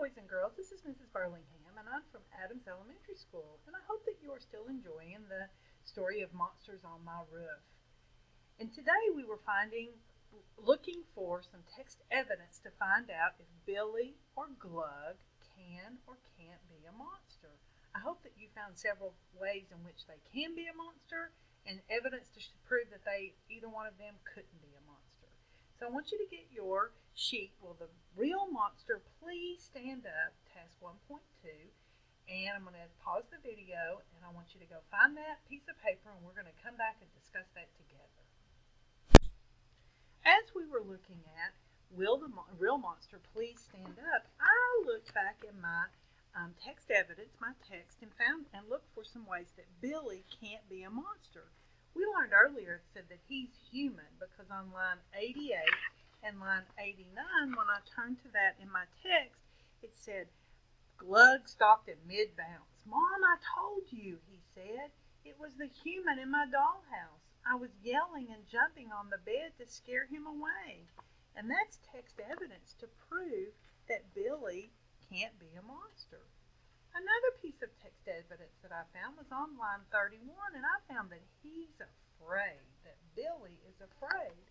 boys and girls. This is Mrs. Burlingham, and I'm from Adams Elementary School, and I hope that you are still enjoying the story of Monsters on My Roof. And today we were looking for some text evidence to find out if Billy or Glug can or can't be a monster. I hope that you found several ways in which they can be a monster and evidence to prove that either one of them couldn't be a monster. So I want you to get your sheet. Will the real monster please stand up? Task 1.2. And I'm going to pause the video and I want you to go find that piece of paper and we're going to come back and discuss that together. As we were looking at, will the real monster please stand up? I looked back at my text evidence, my text, and looked for some ways that Billy can't be a monster. We learned earlier it said that he's human because on line 88 and line 89, when I turned to that in my text, it said, Glug stopped at mid-bounce. Mom, I told you, he said. It was the human in my dollhouse. I was yelling and jumping on the bed to scare him away. And that's text evidence to prove that Billy can't be a monster. Another piece of text evidence that I found was on line 31, and I found that he's afraid, that Billy is afraid.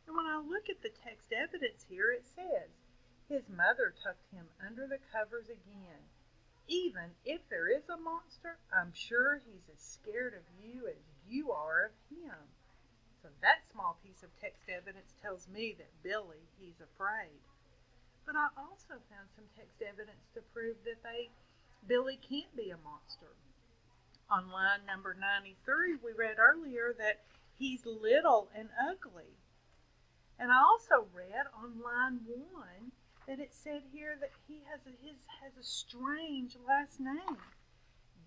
And when I look at the text evidence here, it says, his mother tucked him under the covers again. Even if there is a monster, I'm sure he's as scared of you as you are of him. So that small piece of text evidence tells me that Billy, he's afraid. But I also found some text evidence to prove that Billy can't be a monster. On line number 93, we read earlier that he's little and ugly. And I also read on line 1 that it said here that he has a strange last name.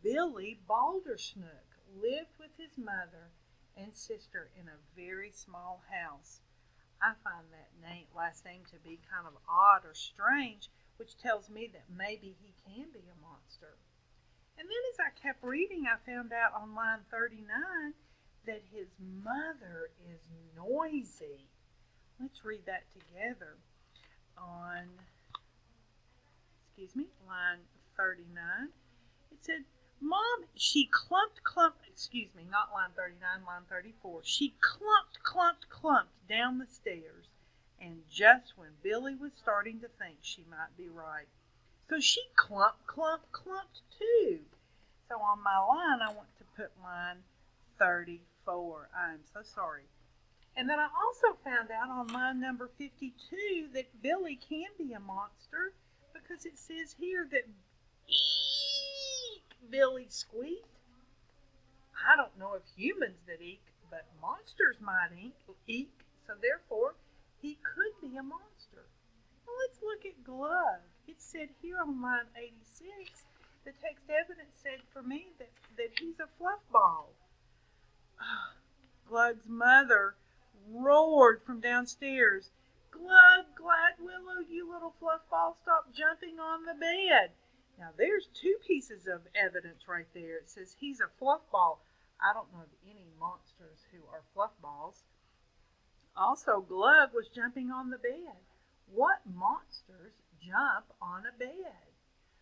Billy Baldersnook lived with his mother and sister in a very small house. I find that last name to be kind of odd or strange, which tells me that maybe he can be a monster. And then as I kept reading, I found out on line 39 that his mother is noisy. Let's read that together. On, line 39, it said, Mom, she not line 39, line 34. She clumped down the stairs. And just when Billy was starting to think she might be right. So she clumped too. So on my line, I want to put line 34. I'm so sorry. And then I also found out on line number 52 that Billy can be a monster because it says here that eek, Billy squeaked. I don't know of humans that eek, but monsters might eek. So therefore, he could be a monster. Well, let's look at Glug. It said here on line 86, the text evidence said for me that he's a fluff ball. Glug's mother roared from downstairs, Glug, Gladwillow, you little fluff ball, stop jumping on the bed. Now there's two pieces of evidence right there. It says he's a fluff ball. I don't know of any monsters who are fluff balls. Also, Glug was jumping on the bed. What monsters jump on a bed?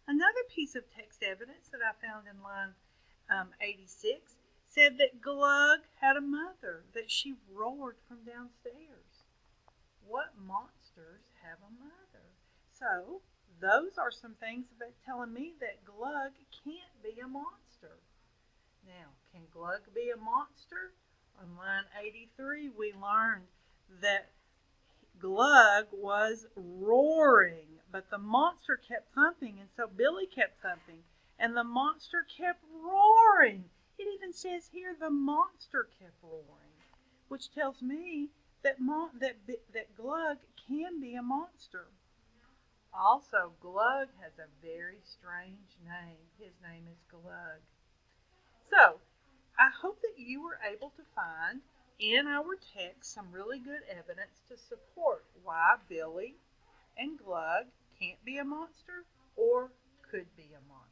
Another piece of text evidence that I found in line 86 said that Glug had a mother, that she roared from downstairs. What monsters have a mother? So, those are some things about telling me that Glug can't be a monster. Now, can Glug be a monster? On line 83, we learned that Glug was roaring, but the monster kept thumping, and so Billy kept thumping, and the monster kept roaring. It even says here the monster kept roaring, which tells me that Glug can be a monster. Also, Glug has a very strange name. His name is Glug. So, I hope that you were able to find in our text some really good evidence to support why Billy and Glug can't be a monster or could be a monster.